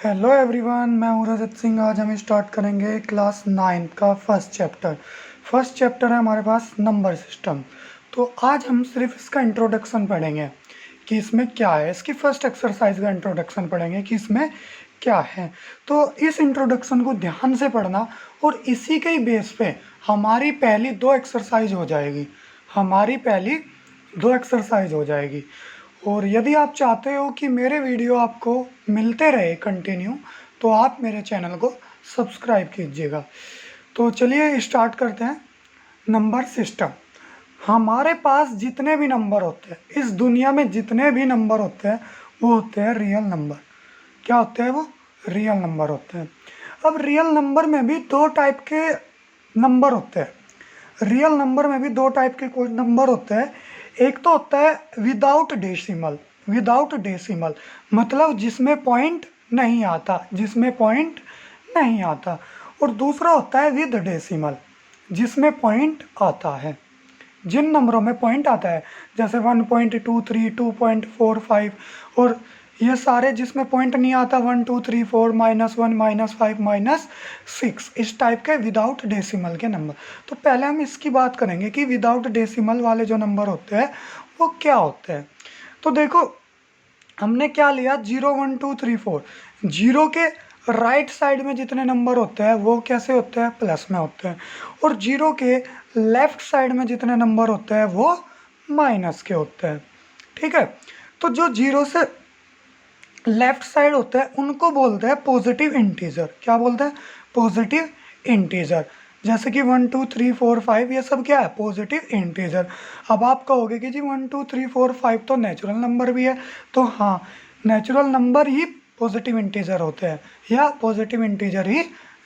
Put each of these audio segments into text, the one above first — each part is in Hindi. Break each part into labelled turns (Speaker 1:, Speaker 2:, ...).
Speaker 1: हेलो एवरीवन, मैं हूँ रजत सिंह। आज हम स्टार्ट करेंगे क्लास 9 का फर्स्ट चैप्टर। फर्स्ट चैप्टर है हमारे पास नंबर सिस्टम। तो आज हम सिर्फ इसका इंट्रोडक्शन पढ़ेंगे कि इसमें क्या है। इसकी फर्स्ट एक्सरसाइज का इंट्रोडक्शन पढ़ेंगे कि इसमें क्या है। तो इस इंट्रोडक्शन को ध्यान से पढ़ना और इसी के ही बेस पे हमारी पहली दो एक्सरसाइज हो जाएगी। हमारी पहली दो एक्सरसाइज हो जाएगी। और यदि आप चाहते हो कि मेरे वीडियो आपको मिलते रहे कंटिन्यू, तो आप मेरे चैनल को सब्सक्राइब कीजिएगा। तो चलिए स्टार्ट करते हैं। Number system. हमारे पास जितने भी नंबर होते हैं, इस दुनिया में जितने भी नंबर होते हैं, वो होते हैं रियल नंबर। क्या होते हैं वो? रियल नंबर होते हैं। अब रियल नंबर में भी दो टाइप के नंबर होते हैं। रियल नंबर में भी दो टाइप के कोई नंबर होते हैं। एक तो होता है विदाउट डेसिमल। विदाउट डेसिमल मतलब जिसमें पॉइंट नहीं आता, जिसमें पॉइंट नहीं आता। और दूसरा होता है विद डेसिमल, जिसमें पॉइंट आता है। जिन नंबरों में पॉइंट आता है जैसे 1.23, 2.45 और ये सारे जिसमें पॉइंट नहीं आता 1 2 3 4 -1 -5 -6, इस टाइप के विदाउट डेसिमल के नंबर। तो पहले हम इसकी बात करेंगे कि विदाउट डेसिमल वाले जो नंबर होते हैं वो क्या होते हैं। तो देखो, हमने क्या लिया, 0 1 2 3 4। जीरो के राइट साइड में जितने नंबर होते हैं वो कैसे होते हैं? प्लस में होते हैं। और जीरो के लेफ्ट साइड में जितने नंबर होते हैं वो माइनस के होते हैं। ठीक है। तो जो जीरो से लेफ्ट साइड होते हैं उनको बोलते हैं पॉजिटिव इंटीजर। क्या बोलते हैं? Positive integer. जैसे कि 1 2 3 4 5 ये सब क्या है? Positive integer. अब आप कहोगे कि जी 1 2 3 4 5 तो नेचुरल नंबर भी है। तो हाँ, नेचुरल नंबर ही पॉजिटिव इंटीजर होते हैं, या पॉजिटिव इंटीजर ही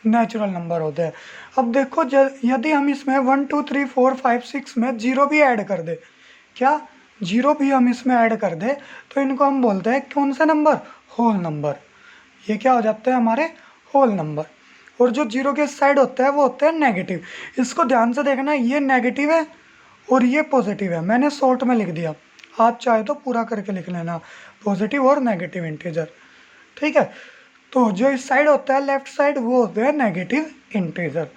Speaker 1: नेचुरल नंबर होते हैं। अब देखो, यदि हम इसमें 1 2 3 4 5 6 में जीरो भी ऐड कर दे, क्या जीरो भी हम इसमें ऐड कर दे, तो इनको हम बोलते हैं कौन से नंबर? Whole number. ये क्या हो जाते हैं? हमारे होल नंबर। और जो जीरो के साइड होता है वो होता है नेगेटिव। इसको ध्यान से देखना, ये नेगेटिव है और ये पॉजिटिव है। मैंने शॉर्ट में लिख दिया, आप चाहे तो पूरा करके लिख लेना, पॉजिटिव और नेगेटिव इंटीजर। ठीक है। तो जो इस साइड होता है लेफ्ट साइड वो होते हैं नेगेटिव इंटीजर।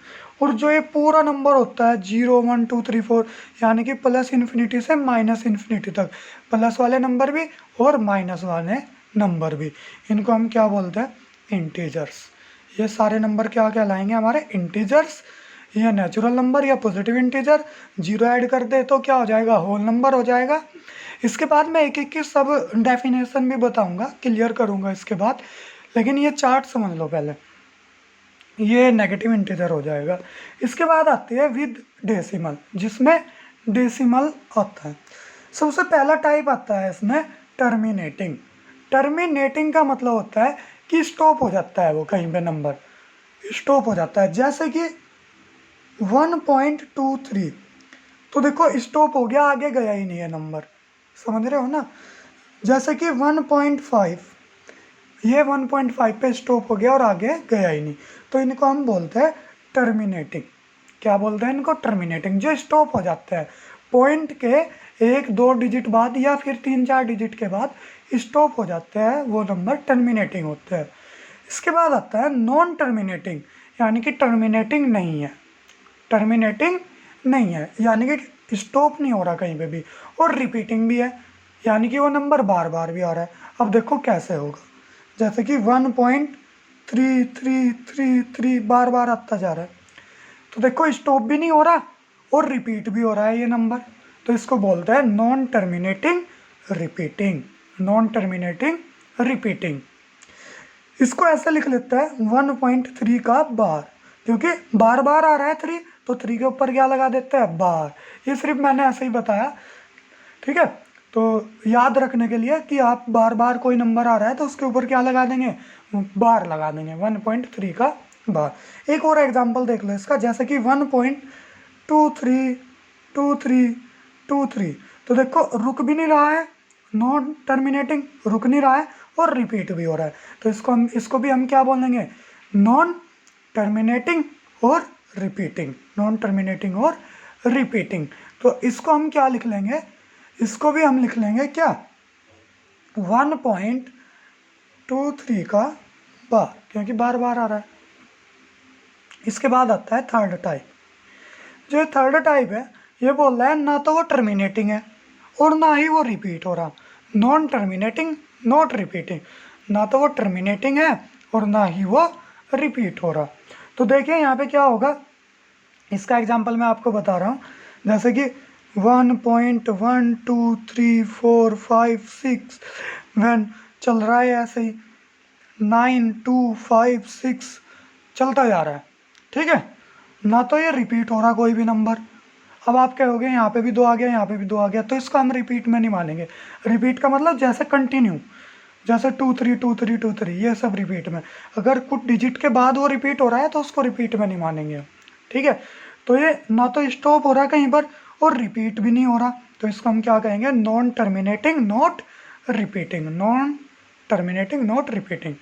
Speaker 1: और जो ये पूरा नंबर होता है 0 1 2 3 4, यानी कि प्लस इन्फिनिटी से माइनस इन्फिनिटी तक, प्लस वाले नंबर भी और माइनस वाले नंबर भी, इनको हम क्या बोलते हैं? इंटीजर्स। ये सारे नंबर क्या कहलाएंगे? हमारे इंटीजर्स। ये नेचुरल नंबर या पॉजिटिव इंटीजर। जीरो ऐड कर दे तो क्या हो जाएगा? होल नंबर हो जाएगा। इसके बाद मैं एक एक की सब डेफिनेशन भी बताऊंगा, क्लियर करूंगा इसके बाद। लेकिन ये चार्ट समझ लो पहले, ये नेगेटिव इंटीजर हो जाएगा। इसके बाद आती है विद डेसिमल, जिसमें डेसिमल आता है। सबसे पहला टाइप आता है इसमें टर्मिनेटिंग। टर्मिनेटिंग का मतलब होता है कि स्टॉप हो जाता है वो कहीं पे, नंबर स्टॉप हो जाता है। जैसे कि 1.23, तो देखो स्टॉप हो गया, आगे गया ही नहीं है नंबर। समझ रहे हो ना? जैसे कि 1.5, ये 1.5 पे स्टॉप हो गया और आगे गया ही नहीं, तो इनको हम बोलते हैं टर्मिनेटिंग। क्या बोलते हैं इनको? टर्मिनेटिंग। जो स्टॉप हो जाता है पॉइंट के 1 2 डिजिट बाद या फिर 3 4 डिजिट के बाद स्टॉप हो जाते हैं, वो नंबर टर्मिनेटिंग होते हैं। इसके बाद आता है नॉन टर्मिनेटिंग, यानी कि टर्मिनेटिंग नहीं है। टर्मिनेटिंग नहीं है यानी कि स्टॉप नहीं हो रहा कहीं पे भी, और रिपीटिंग भी है, यानी कि वो नंबर बार बार भी आ रहा है। अब देखो कैसे होगा। जैसे कि 1.3333 बार बार आता जा रहा है, तो देखो स्टॉप भी नहीं हो रहा और रिपीट भी हो रहा है ये नंबर। तो इसको बोलते हैं non terminating repeating. Non terminating repeating. इसको ऐसे लिख लेता है 1.3 का बार, क्योंकि बार बार आ रहा है 3, तो 3 के ऊपर क्या लगा देते हैं? बार। ये सिर्फ मैंने ऐसे ही बताया, ठीक है। तो याद रखने के लिए कि आप बार बार कोई नंबर आ रहा है तो उसके ऊपर क्या लगा देंगे? बार लगा देंगे, 1.3 का बार। एक और एग्जांपल देख लो इसका, जैसे कि 1.232323, तो देखो रुक भी नहीं रहा है, नॉन टर्मिनेटिंग, रुक नहीं रहा है और रिपीट भी हो रहा है। तो इसको भी हम क्या बोलेंगे? नॉन टर्मिनेटिंग और रिपीटिंग। नॉन टर्मिनेटिंग और रिपीटिंग। तो इसको हम क्या लिख लेंगे? इसको भी हम लिख लेंगे क्या? 1.23 का बार, क्योंकि बार बार आ रहा है। इसके बाद आता है थर्ड टाइप। जो थर्ड टाइप है ये बोल रहा है ना तो वो टर्मिनेटिंग है और ना ही वो रिपीट हो रहा। नॉन टर्मिनेटिंग नॉट रिपीटिंग, ना तो वो टर्मिनेटिंग है और ना ही वो रिपीट हो रहा। तो देखिए यहाँ पे क्या होगा, इसका एग्जांपल मैं आपको बता रहा हूँ। जैसे कि 1.1234567 चल रहा है, ऐसे ही 9256 चलता जा रहा है। ठीक है, ना तो ये रिपीट हो रहा कोई भी नंबर। अब आप कहोगे यहाँ पे भी 2 आ गया, यहाँ पे भी 2 आ गया, तो इसको हम रिपीट में नहीं मानेंगे। रिपीट का मतलब जैसे कंटिन्यू, जैसे 2 3 2 3 2 3 ये सब रिपीट में। अगर कुछ डिजिट के बाद वो रिपीट हो रहा है तो उसको रिपीट में नहीं मानेंगे। ठीक है, तो ये ना तो स्टॉप हो रहा है कहीं पर और रिपीट भी नहीं हो रहा, तो इसको हम क्या कहेंगे, non terminating not repeating, non terminating not repeating.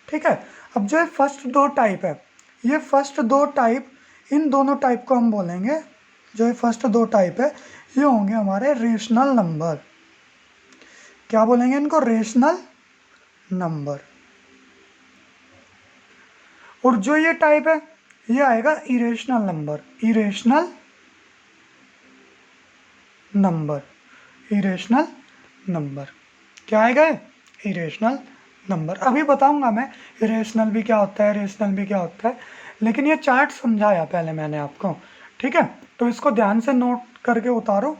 Speaker 1: ठीक है, अब जो फर्स्ट दो टाइप है, ये फर्स्ट दो टाइप, इन दोनों टाइप को हम बोलेंगे, जो फर्स्ट दो टाइप है ये होंगे हमारे रेशनल नंबर। क्या बोलेंगे इनको, रेशनल नंबर। और जो ये टाइप है ये आएगा irrational number, irrational number, irrational number. क्या आएगा, इरेशनल नंबर। अभी बताऊंगा मैं इरेशनल भी क्या होता है, रेशनल भी क्या होता है, लेकिन ये चार्ट समझाया पहले मैंने आपको। ठीक है, तो इसको ध्यान से नोट करके उतारो।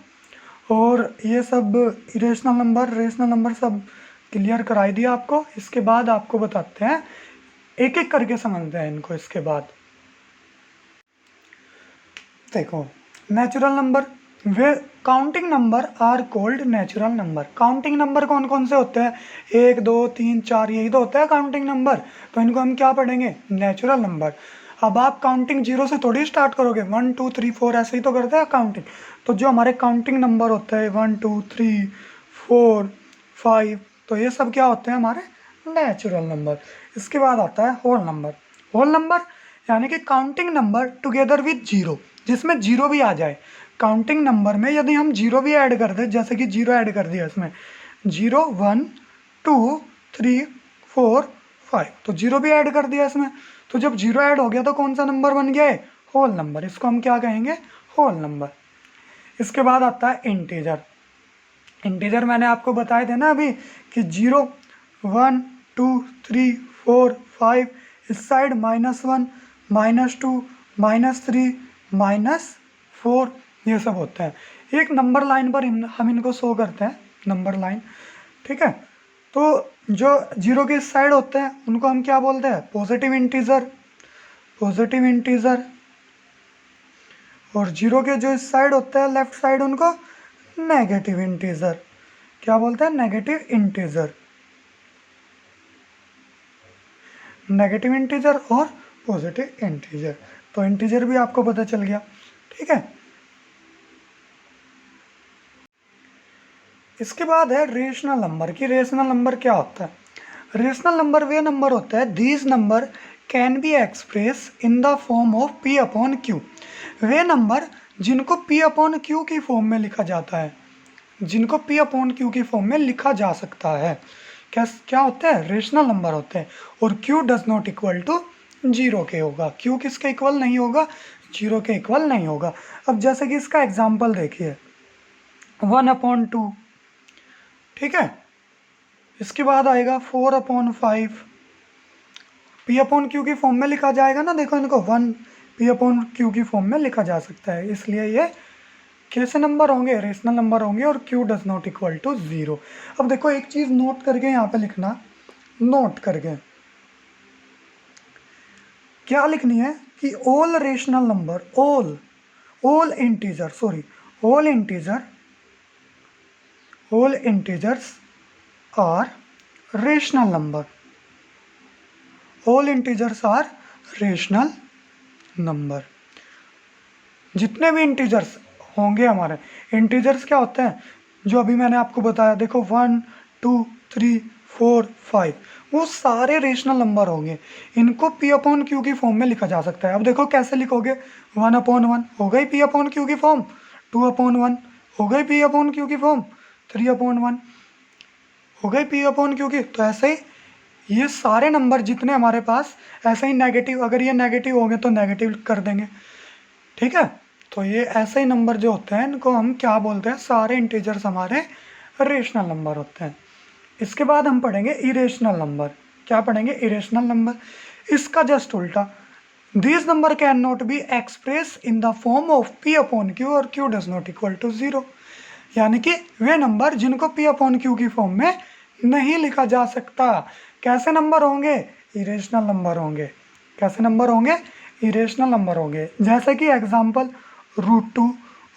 Speaker 1: और ये सब इरेशनल नंबर, रेशनल नंबर सब क्लियर कराई दिया आपको। इसके बाद आपको बताते हैं, एक एक करके समझते हैं इनको। इसके बाद देखो, नेचुरल नंबर, वे counting number are called natural number. Counting number कौन कौन से होते हैं, 1 2 3 4, यही तो होता है काउंटिंग नंबर। तो इनको हम क्या पढ़ेंगे, नेचुरल नंबर। अब आप काउंटिंग 0 से थोड़ी स्टार्ट करोगे, 1 2 3 4 ऐसे ही तो करते हैं काउंटिंग। तो जो हमारे काउंटिंग नंबर होते हैं 1 2 3 4 5, तो ये सब क्या होते हैं, हमारे नेचुरल नंबर। इसके बाद आता है होल नंबर। होल नंबर यानी कि counting number together with zero, जिसमें जीरो भी आ जाए। काउंटिंग नंबर में यदि हम जीरो भी ऐड कर दें, जैसे कि जीरो ऐड कर दिया इसमें, 0 1 2 3 4 5, तो जीरो भी ऐड कर दिया इसमें। तो जब जीरो ऐड हो गया तो कौन सा नंबर बन गया है, होल नंबर। इसको हम क्या कहेंगे, होल नंबर। इसके बाद आता है इंटीजर। इंटीजर मैंने आपको बताए थे ना अभी कि 0 1 2 3 4 5, इस साइड -1 -2 -3 -4, ये सब होता है। एक नंबर लाइन पर हम इनको शो करते हैं, नंबर लाइन। ठीक है, तो जो जीरो के इस साइड होते हैं उनको हम क्या बोलते हैं, पॉजिटिव इंटीजर, पॉजिटिव इंटीजर। और जीरो के जो इस साइड होते हैं लेफ्ट साइड, उनको नेगेटिव इंटीजर। क्या बोलते हैं, नेगेटिव इंटीजर, नेगेटिव इंटीजर और पॉजिटिव इंटीजर। तो इंटीजर भी आपको पता चल गया। ठीक है, इसके बाद है रेशनल नंबर की। रेशनल नंबर क्या होता है, रेशनल नंबर वे नंबर होता है, these number can be express in the form of P upon Q. Way number जिनको पी अपॉन क्यू की फॉर्म में लिखा जाता है, जिनको पी अपॉन क्यू की फॉर्म में लिखा जा सकता है। क्या क्या होता है, रेशनल नंबर होते हैं। और Q does not equal to zero के होगा, क्यू किसके इक्वल नहीं होगा, जीरो के इक्वल नहीं होगा। अब जैसे कि इसका एग्जाम्पल देखिए, 1/2, ठीक है। इसके बाद आएगा 4/5, पी अपॉन क्यू की फॉर्म में लिखा जाएगा ना, देखो इनको 1 पी अपॉन क्यू की फॉर्म में लिखा जा सकता है, इसलिए ये कैसे नंबर होंगे, रेशनल नंबर होंगे। और Q does not equal to zero. अब देखो एक चीज नोट करके यहाँ पे लिखना, नोट करके क्या लिखनी है कि all rational number, all integer, sorry all integer, all integers are rational number, all integers are rational number. जितने भी इंटीजर्स होंगे हमारे, इंटीजर्स क्या होते हैं, जो अभी मैंने आपको बताया, देखो 1 2 3 4 5, वो सारे रेशनल नंबर होंगे। इनको पी अपॉन क्यू की फॉर्म में लिखा जा सकता है। अब देखो कैसे लिखोगे, 1/1 हो गई पी अपॉन क्यू की फॉर्म, 2/1 हो गई पी अपॉन क्यू की फॉर्म, 3/1 हो गई पी अपॉन क्यू की। तो ऐसे ही ये सारे नंबर जितने हमारे पास ऐसे ही नेगेटिव, अगर ये नेगेटिव होंगे तो नेगेटिव कर देंगे, ठीक है। तो ये ऐसे ही नंबर जो होते हैं इनको हम क्या बोलते हैं, सारे इंटीजर्स हमारे रेशनल नंबर होते हैं। इसके बाद हम पढ़ेंगे इरेशनल नंबर। क्या पढ़ेंगे? Irrational number. इसका जस्ट उल्टा, this number can not be express in the form of p upon q और q does not equal to 0, यानी कि वे नंबर जिनको p अपॉन q की फॉर्म में नहीं लिखा जा सकता। कैसे नंबर होंगे? इरेशनल नंबर होंगे। कैसे नंबर होंगे? इरेशनल नंबर होंगे। जैसे कि एग्जांपल √2,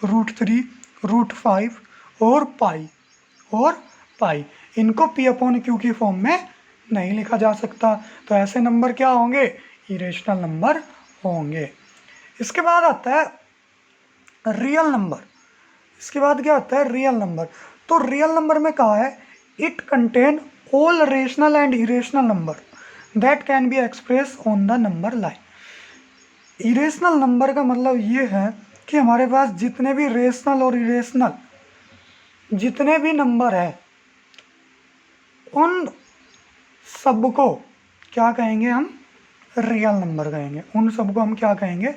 Speaker 1: √3, √5 और पाई, इनको p अपॉन q की फॉर्म में नहीं लिखा जा सकता। तो ऐसे नंबर क्या होंगे? इरेशनल नंबर होंगे। इसके बाद आता है रियल नंबर। इसके बाद क्या आता है? Real number. तो रियल नंबर में कहा है it contain all rational and irrational number that can be express on the number line. Irrational number का मतलब ये है कि हमारे पास जितने भी रेशनल और इरेशनल जितने भी नंबर है उन सबको क्या कहेंगे? हम रियल नंबर कहेंगे। उन सबको हम क्या कहेंगे?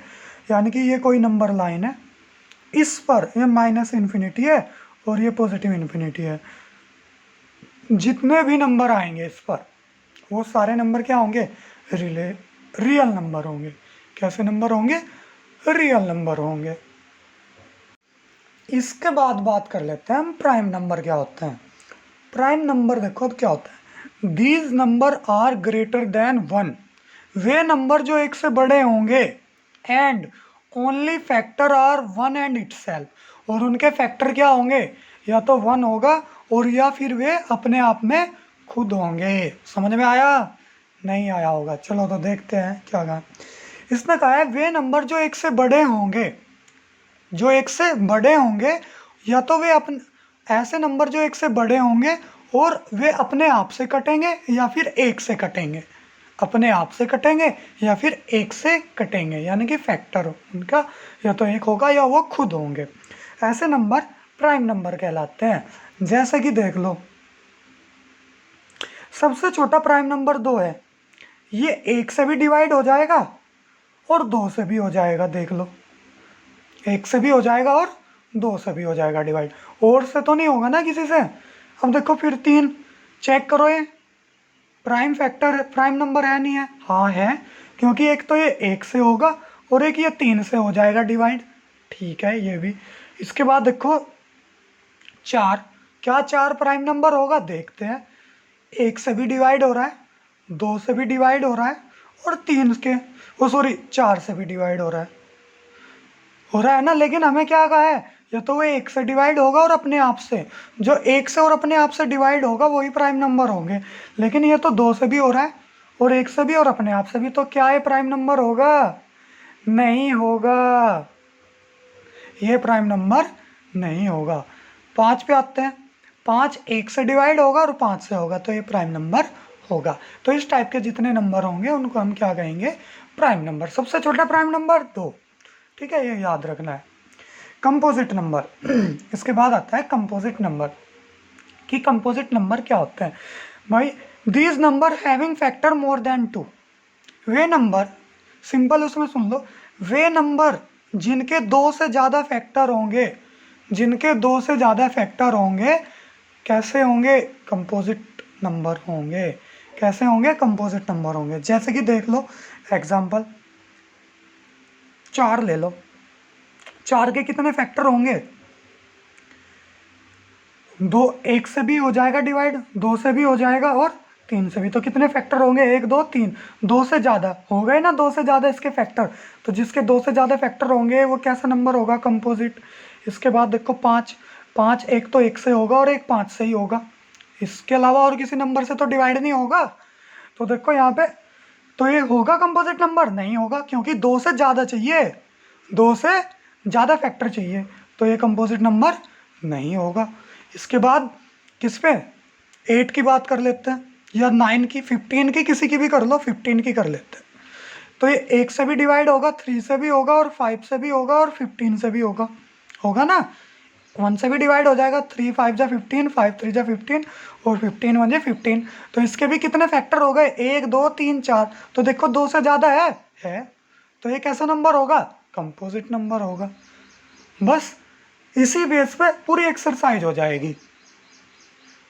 Speaker 1: यानी कि ये कोई नंबर लाइन है, इस पर ये माइनस इन्फिनिटी है और ये पॉजिटिव इन्फिनिटी है, जितने भी नंबर आएंगे इस पर वो सारे नंबर क्या होंगे? रियल नंबर होंगे। कैसे नंबर होंगे? रियल नंबर होंगे। इसके बाद बात कर लेते हैं हम प्राइम नंबर क्या होते हैं। प्राइम नंबर देखो अब क्या होता है, these number are greater than 1, वे नंबर जो एक से बड़े होंगे, and only factor are 1 and itself, और उनके फैक्टर क्या होंगे? या तो 1 होगा और या फिर वे अपने आप में खुद होंगे। समझ में आया? नहीं आया होगा, चलो तो देखते हैं क्या कहा। इसने कहा है वे नंबर जो एक से बड़े होंगे, जो एक से बड़े होंगे, या तो वे अपने ऐसे नंबर जो एक से बड़े होंगे और वे अपने आप से कटेंगे या फिर एक से कटेंगे, अपने आप से कटेंगे या फिर एक से कटेंगे, यानी कि फैक्टर उनका या तो एक होगा या वो खुद होंगे। ऐसे नंबर प्राइम नंबर कहलाते हैं। जैसे कि देख लो, सबसे छोटा प्राइम नंबर 2 है, ये एक से भी डिवाइड हो जाएगा और 2 से भी हो जाएगा। देख लो, एक से भी हो जाएगा और 2 से भी हो जाएगा डिवाइड, और से तो नहीं होगा ना किसी से। अब देखो फिर 3 चेक करो, ये प्राइम फैक्टर प्राइम नंबर है नहीं है? हाँ है, क्योंकि एक तो ये एक से होगा और एक ये 3 से हो जाएगा डिवाइड, ठीक है ये भी। इसके बाद देखो 4, क्या 4 प्राइम नंबर होगा? देखते हैं। एक से भी डिवाइड हो रहा है, 2 से भी डिवाइड हो रहा है और 3 के वो सॉरी 4 से भी डिवाइड हो रहा है ना। लेकिन हमें क्या कहा है? या तो वो एक से डिवाइड होगा और अपने आप से, जो एक से और अपने आप से डिवाइड होगा वही प्राइम नंबर होंगे। लेकिन ये तो 2 से भी हो रहा है और एक से भी और अपने आप से भी, तो क्या ये प्राइम नंबर होगा? नहीं होगा, ये प्राइम नंबर नहीं होगा। 5 पे आते हैं, 5 एक से डिवाइड होगा और 5 से होगा, तो ये प्राइम नंबर होगा। तो इस टाइप के जितने नंबर होंगे उनको हम क्या कहेंगे? Prime number. सबसे छोटा प्राइम नंबर 2, ठीक है, ये याद रखना है। कंपोजिट नंबर इसके बाद आता है कंपोजिट नंबर। कि कंपोजिट नंबर क्या होते हैं भाई? These number having factor more than 2, way number, simple उसमें सुन लो, वे नंबर जिनके 2 से ज़्यादा फैक्टर होंगे, जिनके 2 से ज़्यादा फैक्टर होंगे, कैसे होंगे? कंपोजिट नंबर होंगे। कैसे होंगे? कंपोजिट नंबर होंगे। जैसे कि देख लो एग्जाम्पल, 4 ले लो, 4 के कितने फैक्टर होंगे? 2 एक से भी हो जाएगा डिवाइड, 2 से भी हो जाएगा और 3 से भी। तो कितने फैक्टर होंगे? 1 2 3, 2 से ज़्यादा हो गए ना, 2 से ज़्यादा इसके फैक्टर। तो जिसके 2 से ज़्यादा फैक्टर होंगे वो कैसा नंबर होगा? कंपोजिट। इसके बाद देखो 5, 5 एक तो 1 से होगा और एक 5 से ही होगा, इसके अलावा और किसी नंबर से तो डिवाइड नहीं होगा। तो देखो यहाँ पे, तो ये होगा कंपोजिट नंबर? नहीं होगा, क्योंकि 2 से ज़्यादा चाहिए, 2 से ज़्यादा फैक्टर चाहिए, तो ये कंपोजिट नंबर नहीं होगा। इसके बाद किस पे? 8 की बात कर लेते हैं, या 9 की, 15 की, किसी की भी कर लो, 15 की कर लेते हैं। तो ये 1 से भी डिवाइड होगा, 3 से भी होगा और 5 से भी होगा और 15 से भी होगा, होगा ना। 1 से भी डिवाइड हो जाएगा, 3 5 जा 15, 5 3 जा 15 और 15 1 जा 15। तो इसके भी कितने फैक्टर हो गए, 1 2 3 4। तो देखो 2 से ज़्यादा है। तो ये कैसा नंबर होगा, कंपोजिट नंबर होगा। बस इसी बेस पे पूरी एक्सरसाइज हो जाएगी।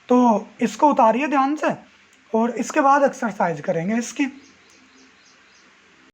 Speaker 1: तो इसको उतारिए ध्यान से और इसके बाद एक्सरसाइज करेंगे इसकी।